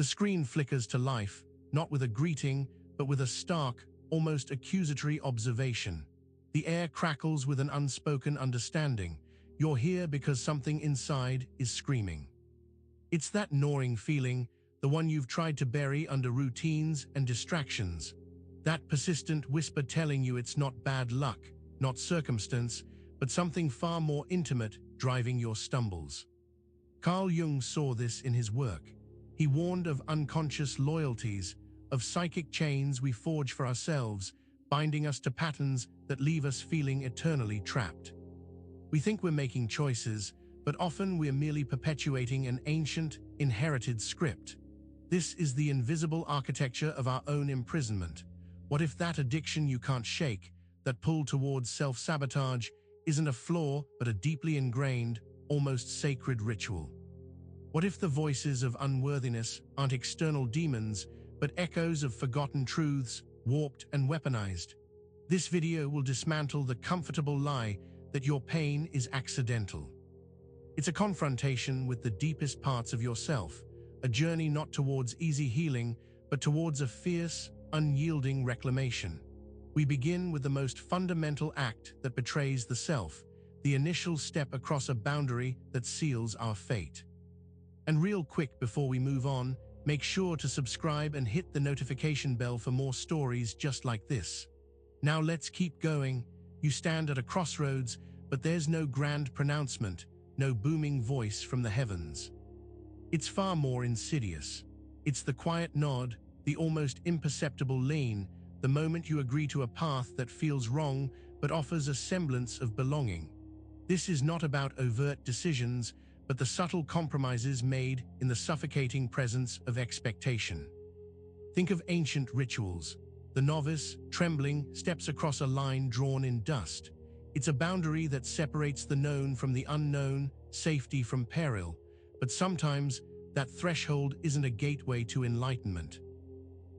The screen flickers to life, not with a greeting, but with a stark, almost accusatory observation. The air crackles with an unspoken understanding. You're here because something inside is screaming. It's that gnawing feeling, the one you've tried to bury under routines and distractions. That persistent whisper telling you it's not bad luck, not circumstance, but something far more intimate driving your stumbles. Carl Jung saw this in his work. He warned of unconscious loyalties, of psychic chains we forge for ourselves, binding us to patterns that leave us feeling eternally trapped. We think we're making choices, but often we're merely perpetuating an ancient, inherited script. This is the invisible architecture of our own imprisonment. What if that addiction you can't shake, that pull towards self-sabotage, isn't a flaw but a deeply ingrained, almost sacred ritual? What if the voices of unworthiness aren't external demons, but echoes of forgotten truths, warped and weaponized? This video will dismantle the comfortable lie that your pain is accidental. It's a confrontation with the deepest parts of yourself, a journey not towards easy healing, but towards a fierce, unyielding reclamation. We begin with the most fundamental act that betrays the self, the initial step across a boundary that seals our fate. And real quick before we move on, make sure to subscribe and hit the notification bell for more stories just like this. Now let's keep going. You stand at a crossroads, but there's no grand pronouncement, no booming voice from the heavens. It's far more insidious. It's the quiet nod, the almost imperceptible lean, the moment you agree to a path that feels wrong but offers a semblance of belonging. This is not about overt decisions, but the subtle compromises made in the suffocating presence of expectation. Think of ancient rituals. The novice, trembling, steps across a line drawn in dust. It's a boundary that separates the known from the unknown, safety from peril. But sometimes, that threshold isn't a gateway to enlightenment.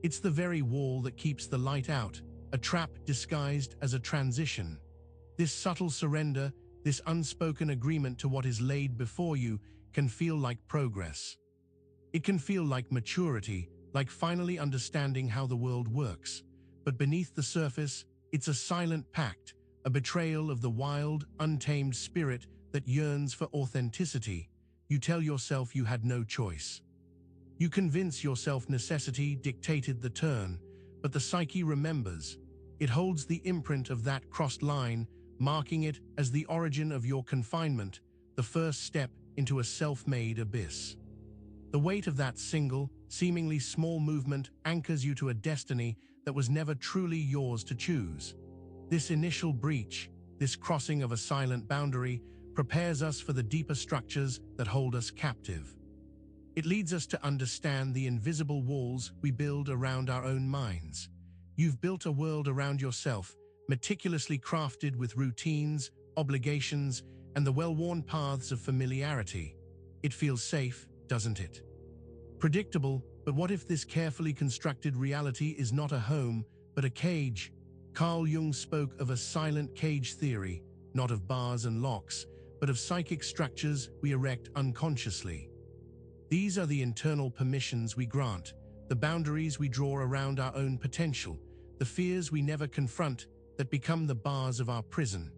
It's the very wall that keeps the light out, a trap disguised as a transition. This subtle surrender, this unspoken agreement to what is laid before you, can feel like progress. It can feel like maturity, like finally understanding how the world works. But beneath the surface, it's a silent pact, a betrayal of the wild, untamed spirit that yearns for authenticity. You tell yourself you had no choice. You convince yourself necessity dictated the turn, but the psyche remembers. It holds the imprint of that crossed line, marking it as the origin of your confinement, the first step into a self-made abyss. The weight of that single, seemingly small movement anchors you to a destiny that was never truly yours to choose. This initial breach, this crossing of a silent boundary, prepares us for the deeper structures that hold us captive. It leads us to understand the invisible walls we build around our own minds. You've built a world around yourself, meticulously crafted with routines, obligations, and the well-worn paths of familiarity. It feels safe, doesn't it? Predictable, but what if this carefully constructed reality is not a home, but a cage? Carl Jung spoke of a silent cage theory, not of bars and locks, but of psychic structures we erect unconsciously. These are the internal permissions we grant, the boundaries we draw around our own potential, the fears we never confront that become the bars of our prison.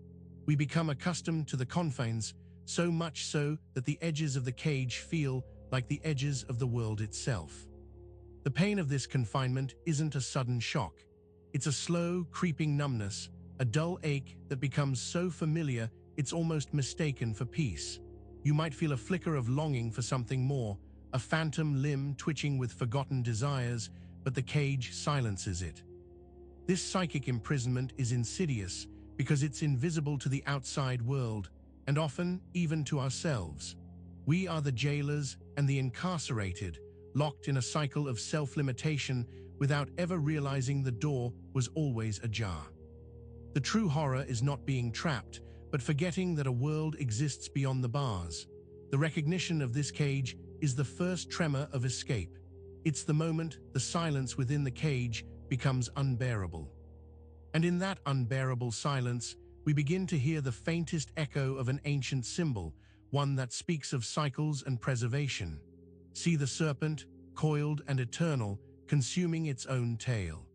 We become accustomed to the confines, so much so that the edges of the cage feel like the edges of the world itself. The pain of this confinement isn't a sudden shock. It's a slow, creeping numbness, a dull ache that becomes so familiar it's almost mistaken for peace. You might feel a flicker of longing for something more, a phantom limb twitching with forgotten desires, but the cage silences it. This psychic imprisonment is insidious because it's invisible to the outside world, and often even to ourselves. We are the jailers and the incarcerated, locked in a cycle of self-limitation without ever realizing the door was always ajar. The true horror is not being trapped, but forgetting that a world exists beyond the bars. The recognition of this cage is the first tremor of escape. It's the moment the silence within the cage becomes unbearable. And in that unbearable silence, we begin to hear the faintest echo of an ancient symbol, one that speaks of cycles and preservation. See the serpent, coiled and eternal, consuming its own tail.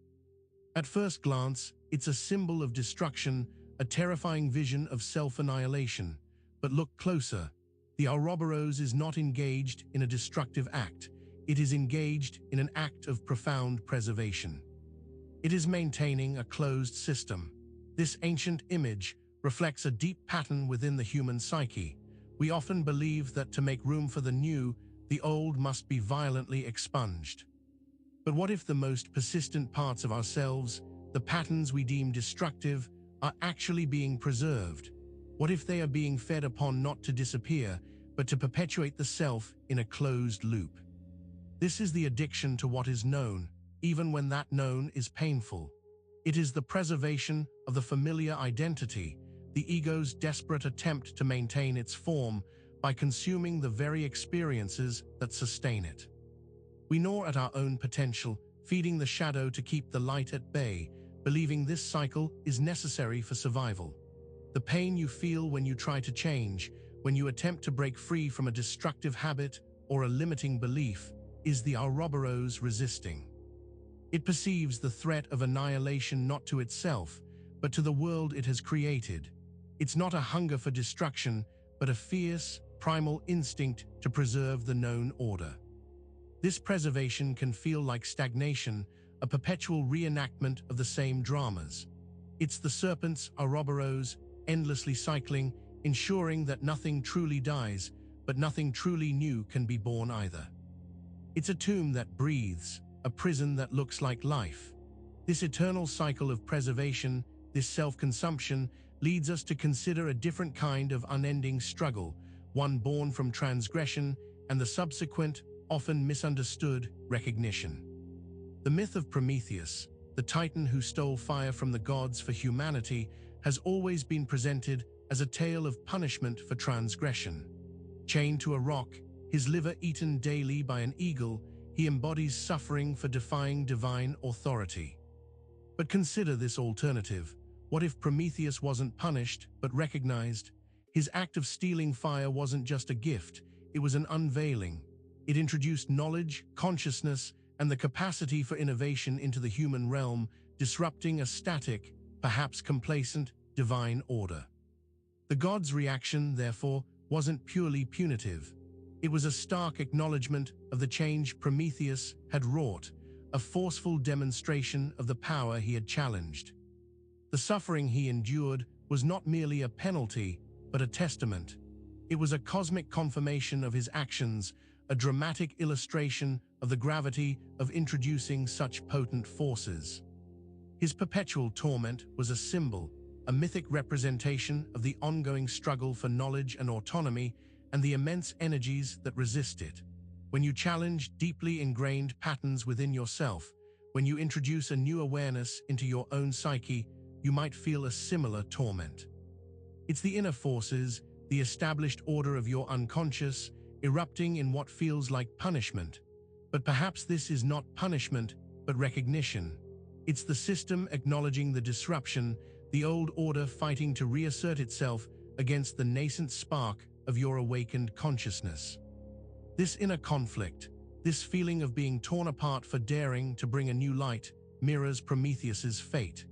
At first glance, it's a symbol of destruction, a terrifying vision of self-annihilation. But look closer. The Ouroboros is not engaged in a destructive act. It is engaged in an act of profound preservation. It is maintaining a closed system. This ancient image reflects a deep pattern within the human psyche. We often believe that to make room for the new, the old must be violently expunged. But what if the most persistent parts of ourselves, the patterns we deem destructive, are actually being preserved? What if they are being fed upon not to disappear, but to perpetuate the self in a closed loop? This is the addiction to what is known, even when that known is painful. It is the preservation of the familiar identity, the ego's desperate attempt to maintain its form by consuming the very experiences that sustain it. We gnaw at our own potential, feeding the shadow to keep the light at bay, believing this cycle is necessary for survival. The pain you feel when you try to change, when you attempt to break free from a destructive habit or a limiting belief, is the Ouroboros resisting. It perceives the threat of annihilation not to itself, but to the world it has created. It's not a hunger for destruction, but a fierce, primal instinct to preserve the known order. This preservation can feel like stagnation, a perpetual reenactment of the same dramas. It's the serpent's Ouroboros, endlessly cycling, ensuring that nothing truly dies, but nothing truly new can be born either. It's a tomb that breathes, a prison that looks like life. This eternal cycle of preservation, this self-consumption, leads us to consider a different kind of unending struggle, one born from transgression and the subsequent, often misunderstood, recognition. The myth of Prometheus, the titan who stole fire from the gods for humanity, has always been presented as a tale of punishment for transgression. Chained to a rock, his liver eaten daily by an eagle, he embodies suffering for defying divine authority. But consider this alternative. What if Prometheus wasn't punished, but recognized? His act of stealing fire wasn't just a gift, it was an unveiling. It introduced knowledge, consciousness, and the capacity for innovation into the human realm, disrupting a static, perhaps complacent, divine order. The gods' reaction, therefore, wasn't purely punitive. It was a stark acknowledgement of the change Prometheus had wrought, a forceful demonstration of the power he had challenged. The suffering he endured was not merely a penalty, but a testament. It was a cosmic confirmation of his actions, a dramatic illustration of the gravity of introducing such potent forces. His perpetual torment was a symbol, a mythic representation of the ongoing struggle for knowledge and autonomy and the immense energies that resist it. When you challenge deeply ingrained patterns within yourself, when you introduce a new awareness into your own psyche, you might feel a similar torment. It's the inner forces, the established order of your unconscious, erupting in what feels like punishment. But perhaps this is not punishment, but recognition. It's the system acknowledging the disruption, the old order fighting to reassert itself against the nascent spark of your awakened consciousness. This inner conflict, this feeling of being torn apart for daring to bring a new light, mirrors Prometheus's fate.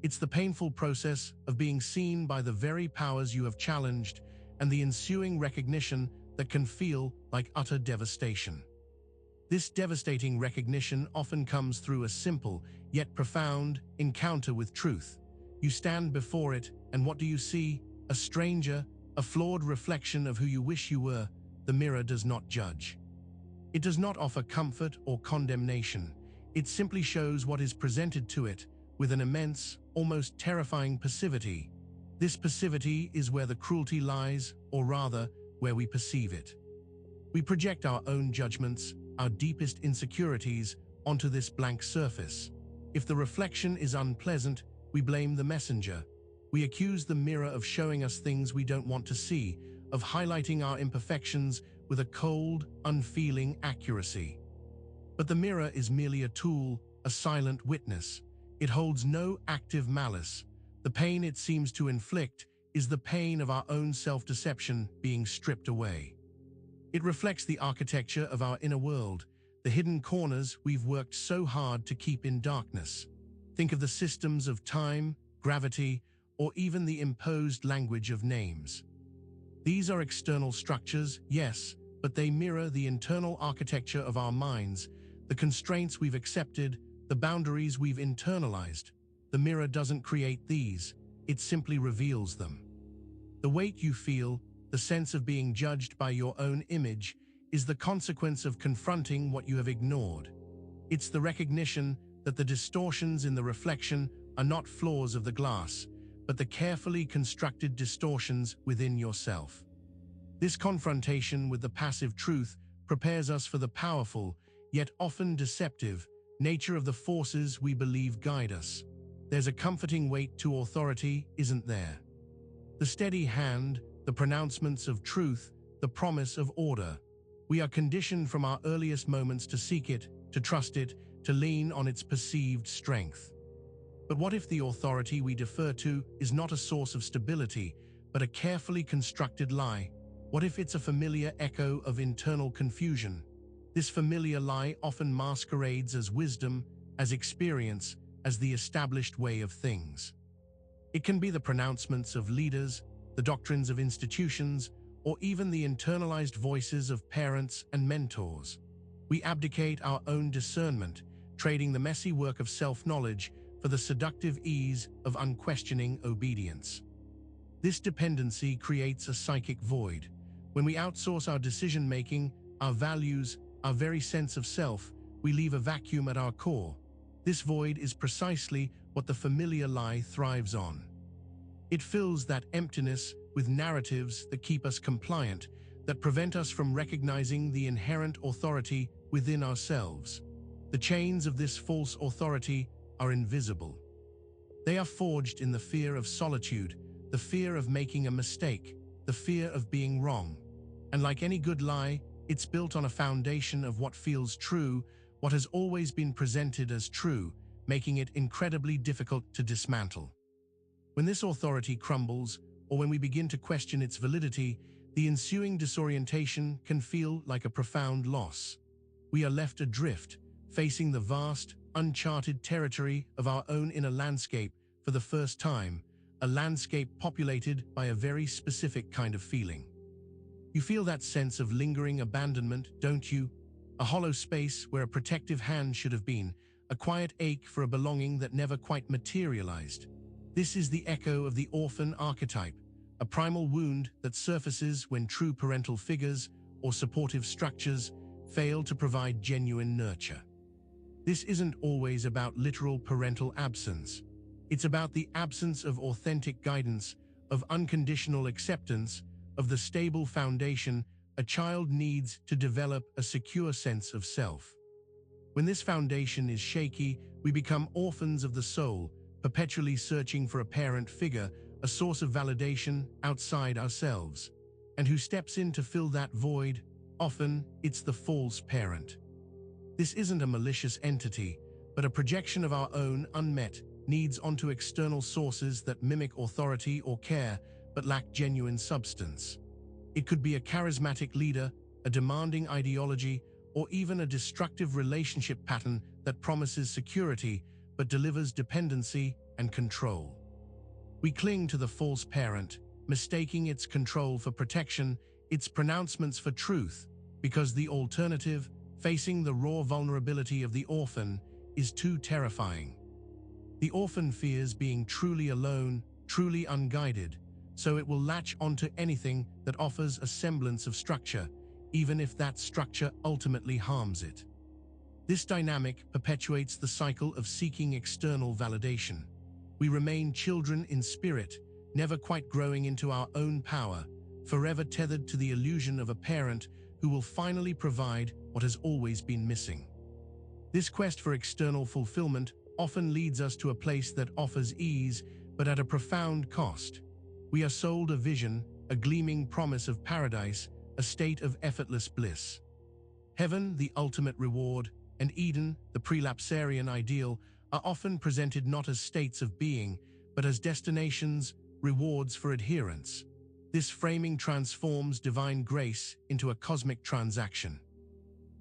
It's the painful process of being seen by the very powers you have challenged and the ensuing recognition that can feel like utter devastation. This devastating recognition often comes through a simple, yet profound, encounter with truth. You stand before it, and what do you see? A stranger, a flawed reflection of who you wish you were. The mirror does not judge. It does not offer comfort or condemnation. It simply shows what is presented to it, with an immense, almost terrifying passivity. This passivity is where the cruelty lies, or rather, where we perceive it. We project our own judgments, our deepest insecurities, onto this blank surface. If the reflection is unpleasant, we blame the messenger. We accuse the mirror of showing us things we don't want to see, of highlighting our imperfections with a cold, unfeeling accuracy. But the mirror is merely a tool, a silent witness. It holds no active malice. The pain it seems to inflict is the pain of our own self-deception being stripped away. It reflects the architecture of our inner world, the hidden corners we've worked so hard to keep in darkness. Think of the systems of time, gravity, or even the imposed language of names. These are external structures, yes, but they mirror the internal architecture of our minds, the constraints we've accepted, the boundaries we've internalized. The mirror doesn't create these, it simply reveals them. The weight you feel, the sense of being judged by your own image, is the consequence of confronting what you have ignored. It's the recognition that the distortions in the reflection are not flaws of the glass, but the carefully constructed distortions within yourself. This confrontation with the passive truth prepares us for the powerful, yet often deceptive, nature of the forces we believe guide us. There's a comforting weight to authority, isn't there? The steady hand, the pronouncements of truth, the promise of order. We are conditioned from our earliest moments to seek it, to trust it, to lean on its perceived strength. But what if the authority we defer to is not a source of stability, but a carefully constructed lie? What if it's a familiar echo of internal confusion? This familiar lie often masquerades as wisdom, as experience, as the established way of things. It can be the pronouncements of leaders, the doctrines of institutions, or even the internalized voices of parents and mentors. We abdicate our own discernment, trading the messy work of self-knowledge for the seductive ease of unquestioning obedience. This dependency creates a psychic void. When we outsource our decision-making, our values, our very sense of self, we leave a vacuum at our core. This void is precisely what the familiar lie thrives on. It fills that emptiness with narratives that keep us compliant, that prevent us from recognizing the inherent authority within ourselves. The chains of this false authority are invisible. They are forged in the fear of solitude, the fear of making a mistake, the fear of being wrong. And like any good lie, it's built on a foundation of what feels true, what has always been presented as true, making it incredibly difficult to dismantle. When this authority crumbles, or when we begin to question its validity, the ensuing disorientation can feel like a profound loss. We are left adrift, facing the vast, uncharted territory of our own inner landscape for the first time, a landscape populated by a very specific kind of feeling. You feel that sense of lingering abandonment, don't you? A hollow space where a protective hand should have been, a quiet ache for a belonging that never quite materialized. This is the echo of the orphan archetype, a primal wound that surfaces when true parental figures or supportive structures fail to provide genuine nurture. This isn't always about literal parental absence. It's about the absence of authentic guidance, of unconditional acceptance, of the stable foundation a child needs to develop a secure sense of self. When this foundation is shaky, we become orphans of the soul, perpetually searching for a parent figure, a source of validation outside ourselves. And who steps in to fill that void? Often, it's the false parent. This isn't a malicious entity, but a projection of our own unmet needs onto external sources that mimic authority or care, but lack genuine substance. It could be a charismatic leader, a demanding ideology, or even a destructive relationship pattern that promises security but delivers dependency and control. We cling to the false parent, mistaking its control for protection, its pronouncements for truth, because the alternative, facing the raw vulnerability of the orphan, is too terrifying. The orphan fears being truly alone, truly unguided, so it will latch onto anything that offers a semblance of structure, even if that structure ultimately harms it. This dynamic perpetuates the cycle of seeking external validation. We remain children in spirit, never quite growing into our own power, forever tethered to the illusion of a parent who will finally provide what has always been missing. This quest for external fulfillment often leads us to a place that offers ease, but at a profound cost. We are sold a vision, a gleaming promise of paradise, a state of effortless bliss. Heaven, the ultimate reward, and Eden, the prelapsarian ideal, are often presented not as states of being, but as destinations, rewards for adherence. This framing transforms divine grace into a cosmic transaction.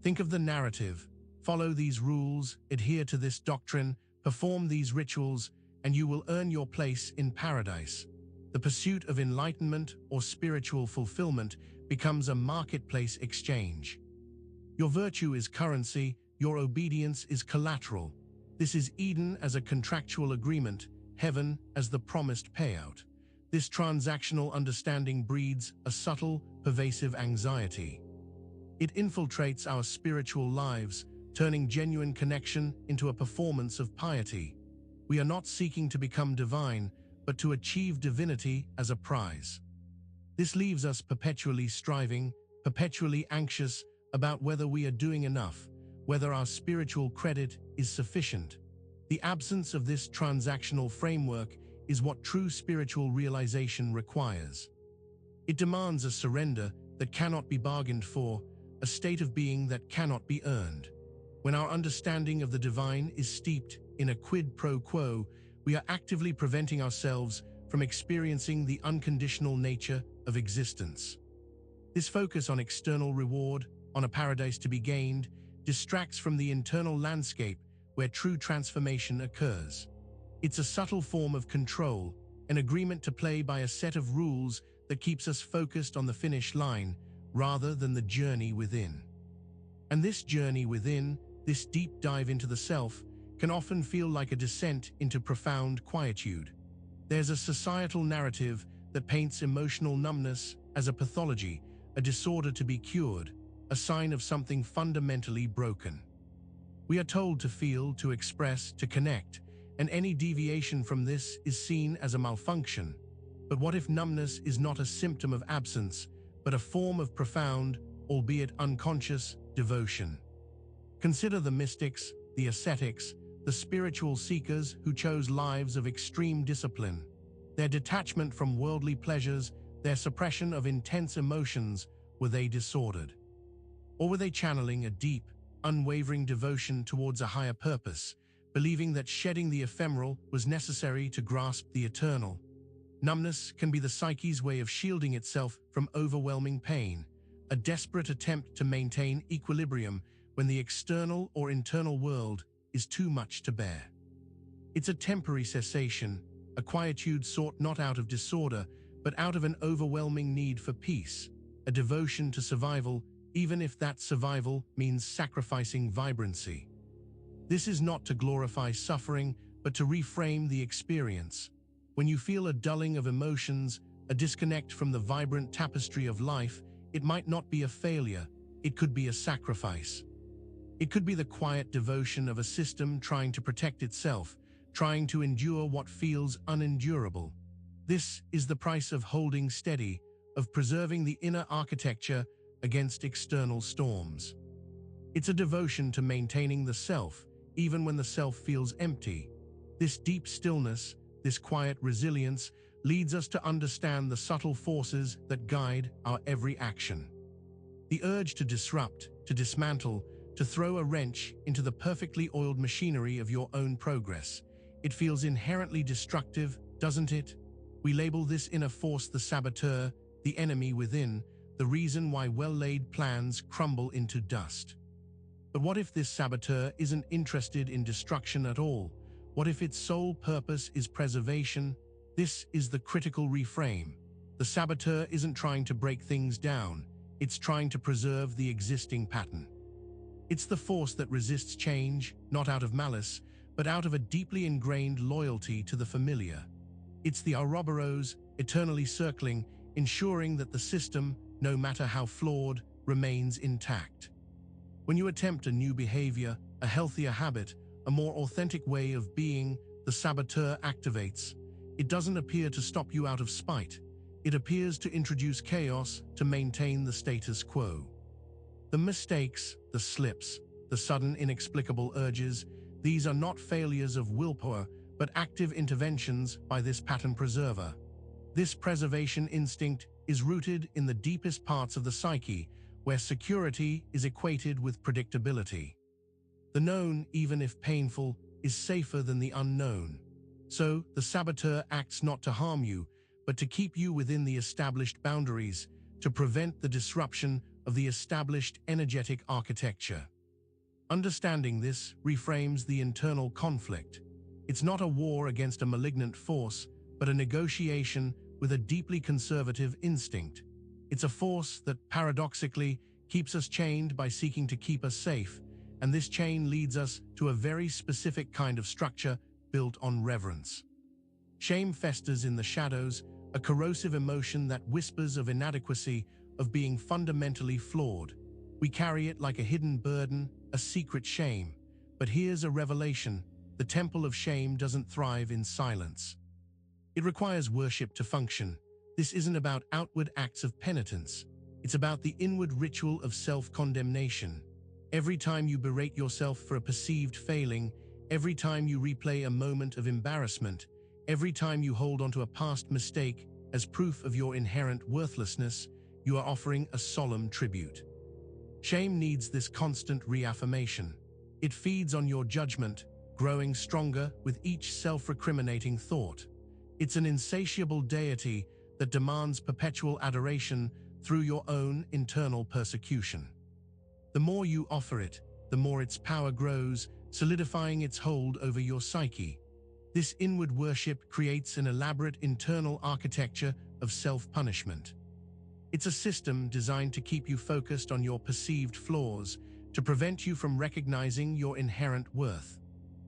Think of the narrative, Follow these rules, adhere to this doctrine, perform these rituals, and you will earn your place in paradise. The pursuit of enlightenment or spiritual fulfillment becomes a marketplace exchange. Your virtue is currency, your obedience is collateral. This is Eden as a contractual agreement, heaven as the promised payout. This transactional understanding breeds a subtle, pervasive anxiety. It infiltrates our spiritual lives, turning genuine connection into a performance of piety. We are not seeking to become divine, but to achieve divinity as a prize. This leaves us perpetually striving, perpetually anxious about whether we are doing enough, whether our spiritual credit is sufficient. The absence of this transactional framework is what true spiritual realization requires. It demands a surrender that cannot be bargained for, a state of being that cannot be earned. When our understanding of the divine is steeped in a quid pro quo, we are actively preventing ourselves from experiencing the unconditional nature of existence. This focus on external reward, on a paradise to be gained, distracts from the internal landscape where true transformation occurs. It's a subtle form of control, an agreement to play by a set of rules that keeps us focused on the finish line rather than the journey within. And this journey within, this deep dive into the self, can often feel like a descent into profound quietude. There's a societal narrative that paints emotional numbness as a pathology, a disorder to be cured, a sign of something fundamentally broken. We are told to feel, to express, to connect, and any deviation from this is seen as a malfunction. But what if numbness is not a symptom of absence, but a form of profound, albeit unconscious, devotion? Consider the mystics, the ascetics, the spiritual seekers who chose lives of extreme discipline. Their detachment from worldly pleasures, their suppression of intense emotions, were they disordered? Or were they channeling a deep, unwavering devotion towards a higher purpose, believing that shedding the ephemeral was necessary to grasp the eternal? Numbness can be the psyche's way of shielding itself from overwhelming pain, a desperate attempt to maintain equilibrium when the external or internal world is too much to bear. It's a temporary cessation, a quietude sought not out of disorder, but out of an overwhelming need for peace, a devotion to survival, even if that survival means sacrificing vibrancy. This is not to glorify suffering, but to reframe the experience. When you feel a dulling of emotions, a disconnect from the vibrant tapestry of life, it might not be a failure, it could be a sacrifice. It could be the quiet devotion of a system trying to protect itself, trying to endure what feels unendurable. This is the price of holding steady, of preserving the inner architecture against external storms. It's a devotion to maintaining the self, even when the self feels empty. This deep stillness, this quiet resilience, leads us to understand the subtle forces that guide our every action. The urge to disrupt, to dismantle, to throw a wrench into the perfectly oiled machinery of your own progress. It feels inherently destructive, doesn't it? We label this inner force the saboteur, the enemy within, the reason why well-laid plans crumble into dust. But what if this saboteur isn't interested in destruction at all? What if its sole purpose is preservation? This is the critical reframe. The saboteur isn't trying to break things down, it's trying to preserve the existing pattern. It's the force that resists change, not out of malice, but out of a deeply ingrained loyalty to the familiar. It's the Ouroboros, eternally circling, ensuring that the system, no matter how flawed, remains intact. When you attempt a new behavior, a healthier habit, a more authentic way of being, the saboteur activates. It doesn't appear to stop you out of spite. It appears to introduce chaos to maintain the status quo. The mistakes, the slips, the sudden inexplicable urges, these are not failures of willpower, but active interventions by this pattern preserver. This preservation instinct is rooted in the deepest parts of the psyche, where security is equated with predictability. The known, even if painful, is safer than the unknown. So, the saboteur acts not to harm you, but to keep you within the established boundaries, to prevent the disruption of the established energetic architecture. Understanding this reframes the internal conflict. It's not a war against a malignant force, but a negotiation with a deeply conservative instinct. It's a force that, paradoxically, keeps us chained by seeking to keep us safe, and this chain leads us to a very specific kind of structure built on reverence. Shame festers in the shadows, a corrosive emotion that whispers of inadequacy, of being fundamentally flawed. We carry it like a hidden burden, a secret shame. But here's a revelation: the temple of shame doesn't thrive in silence. It requires worship to function. This isn't about outward acts of penitence. It's about the inward ritual of self-condemnation. Every time you berate yourself for a perceived failing, every time you replay a moment of embarrassment, every time you hold onto a past mistake as proof of your inherent worthlessness, you are offering a solemn tribute. Shame needs this constant reaffirmation. It feeds on your judgment, growing stronger with each self-recriminating thought. It's an insatiable deity that demands perpetual adoration through your own internal persecution. The more you offer it, the more its power grows, solidifying its hold over your psyche. This inward worship creates an elaborate internal architecture of self-punishment. It's a system designed to keep you focused on your perceived flaws, to prevent you from recognizing your inherent worth.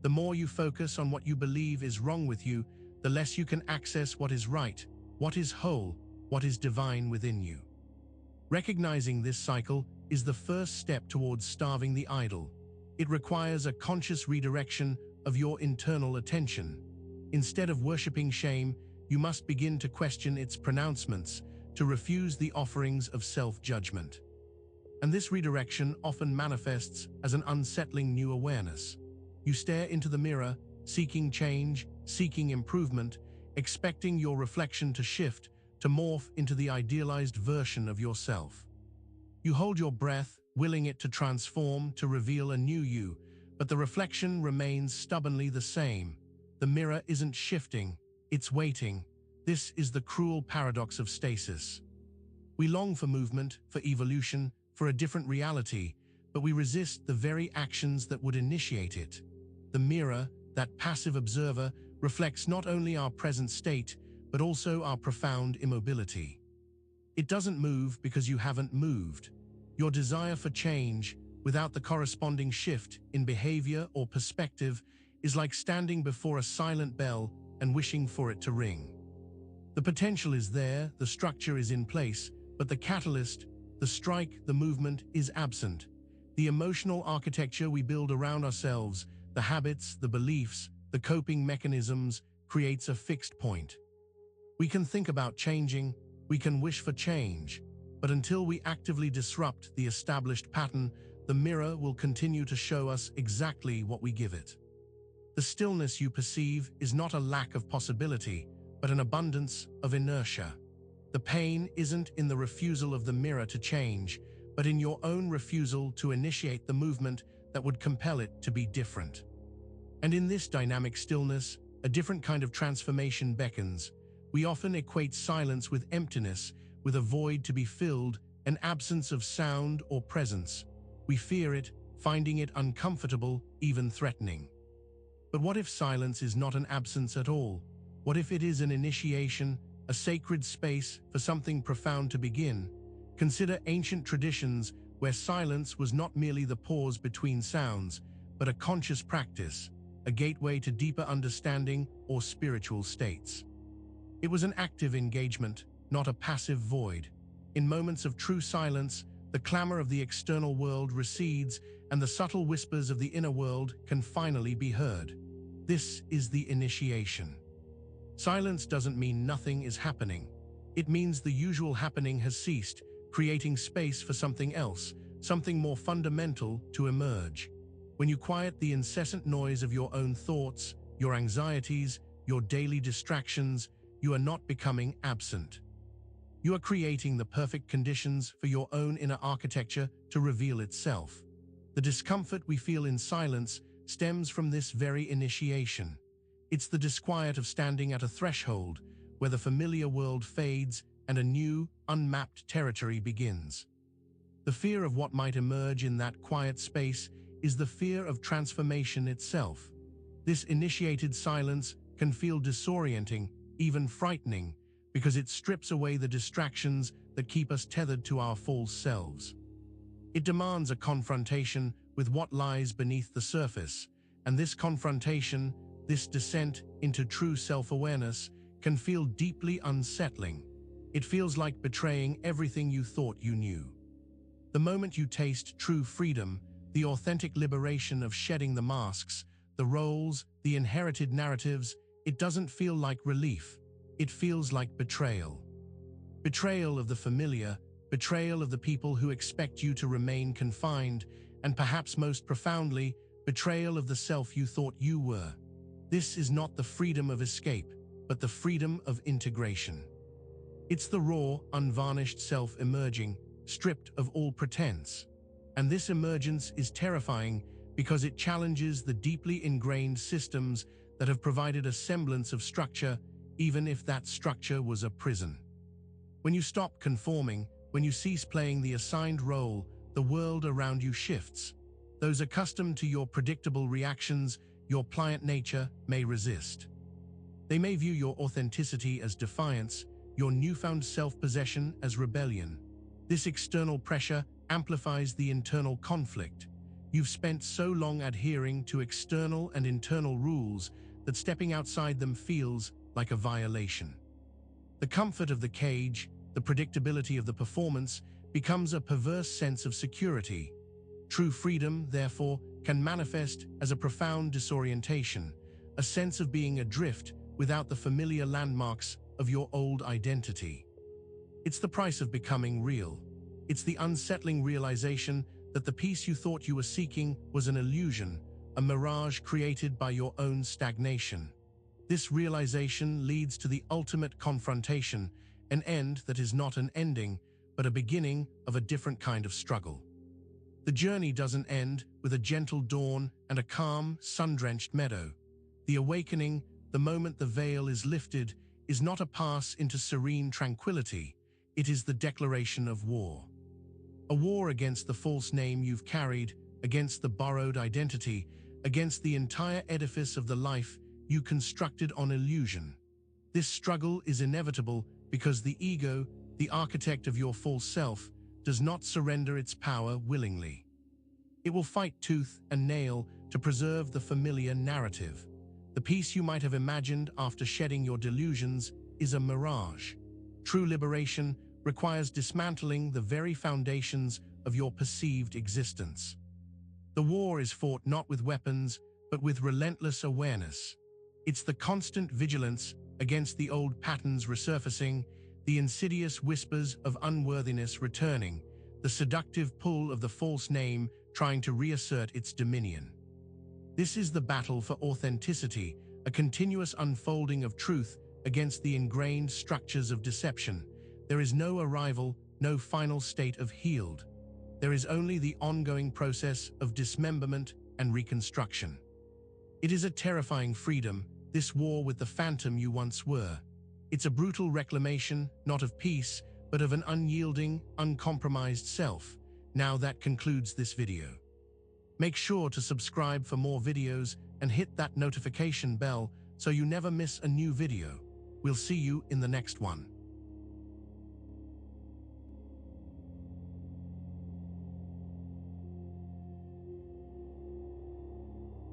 The more you focus on what you believe is wrong with you, the less you can access what is right, what is whole, what is divine within you. Recognizing this cycle is the first step towards starving the idol. It requires a conscious redirection of your internal attention. Instead of worshipping shame, you must begin to question its pronouncements, to refuse the offerings of self-judgment. And this redirection often manifests as an unsettling new awareness. You stare into the mirror, seeking change, seeking improvement, expecting your reflection to shift, to morph into the idealized version of yourself. You hold your breath, willing it to transform, to reveal a new you, but the reflection remains stubbornly the same. The mirror isn't shifting, it's waiting. This is the cruel paradox of stasis. We long for movement, for evolution, for a different reality, but we resist the very actions that would initiate it. The mirror, that passive observer, reflects not only our present state, but also our profound immobility. It doesn't move because you haven't moved. Your desire for change, without the corresponding shift in behavior or perspective, is like standing before a silent bell and wishing for it to ring. The potential is there, the structure is in place, but the catalyst, the strike, the movement is absent. The emotional architecture we build around ourselves, the habits, the beliefs, the coping mechanisms, creates a fixed point. We can think about changing, we can wish for change, but until we actively disrupt the established pattern, the mirror will continue to show us exactly what we give it. The stillness you perceive is not a lack of possibility, but an abundance of inertia. The pain isn't in the refusal of the mirror to change, but in your own refusal to initiate the movement that would compel it to be different. And in this dynamic stillness, a different kind of transformation beckons. We often equate silence with emptiness, with a void to be filled, an absence of sound or presence. We fear it, finding it uncomfortable, even threatening. But what if silence is not an absence at all? What if it is an initiation, a sacred space for something profound to begin? Consider ancient traditions where silence was not merely the pause between sounds, but a conscious practice, a gateway to deeper understanding or spiritual states. It was an active engagement, not a passive void. In moments of true silence, the clamor of the external world recedes and the subtle whispers of the inner world can finally be heard. This is the initiation. Silence doesn't mean nothing is happening. It means the usual happening has ceased, creating space for something else, something more fundamental to emerge. When you quiet the incessant noise of your own thoughts, your anxieties, your daily distractions, you are not becoming absent. You are creating the perfect conditions for your own inner architecture to reveal itself. The discomfort we feel in silence stems from this very initiation. It's the disquiet of standing at a threshold where the familiar world fades and a new, unmapped territory begins. The fear of what might emerge in that quiet space is the fear of transformation itself. This initiated silence can feel disorienting, even frightening, because it strips away the distractions that keep us tethered to our false selves. It demands a confrontation with what lies beneath the surface, and this confrontation, this descent into true self-awareness, can feel deeply unsettling. It feels like betraying everything you thought you knew. The moment you taste true freedom, the authentic liberation of shedding the masks, the roles, the inherited narratives, it doesn't feel like relief. It feels like betrayal. Betrayal of the familiar, betrayal of the people who expect you to remain confined, and perhaps most profoundly, betrayal of the self you thought you were. This is not the freedom of escape, but the freedom of integration. It's the raw, unvarnished self emerging, stripped of all pretense. And this emergence is terrifying because it challenges the deeply ingrained systems that have provided a semblance of structure, even if that structure was a prison. When you stop conforming, when you cease playing the assigned role, the world around you shifts. Those accustomed to your predictable reactions, your pliant nature, may resist. They may view your authenticity as defiance, your newfound self-possession as rebellion. This external pressure amplifies the internal conflict. You've spent so long adhering to external and internal rules that stepping outside them feels like a violation. The comfort of the cage, the predictability of the performance, becomes a perverse sense of security. True freedom, therefore, can manifest as a profound disorientation, a sense of being adrift without the familiar landmarks of your old identity. It's the price of becoming real. It's the unsettling realization that the peace you thought you were seeking was an illusion, a mirage created by your own stagnation. This realization leads to the ultimate confrontation, an end that is not an ending, but a beginning of a different kind of struggle. The journey doesn't end with a gentle dawn and a calm, sun-drenched meadow. The awakening, the moment the veil is lifted, is not a pass into serene tranquility. It is the declaration of war. A war against the false name you've carried, against the borrowed identity, against the entire edifice of the life you constructed on illusion. This struggle is inevitable because the ego, the architect of your false self, does not surrender its power willingly. It will fight tooth and nail to preserve the familiar narrative. The peace you might have imagined after shedding your delusions is a mirage. True liberation requires dismantling the very foundations of your perceived existence. The war is fought not with weapons, but with relentless awareness. It's the constant vigilance against the old patterns resurfacing, the insidious whispers of unworthiness returning, the seductive pull of the false name trying to reassert its dominion. This is the battle for authenticity, a continuous unfolding of truth against the ingrained structures of deception. There is no arrival, no final state of healed. There is only the ongoing process of dismemberment and reconstruction. It is a terrifying freedom, this war with the phantom you once were. It's a brutal reclamation, not of peace, but of an unyielding, uncompromised self. Now that concludes this video. Make sure to subscribe for more videos and hit that notification bell so you never miss a new video. We'll see you in the next one.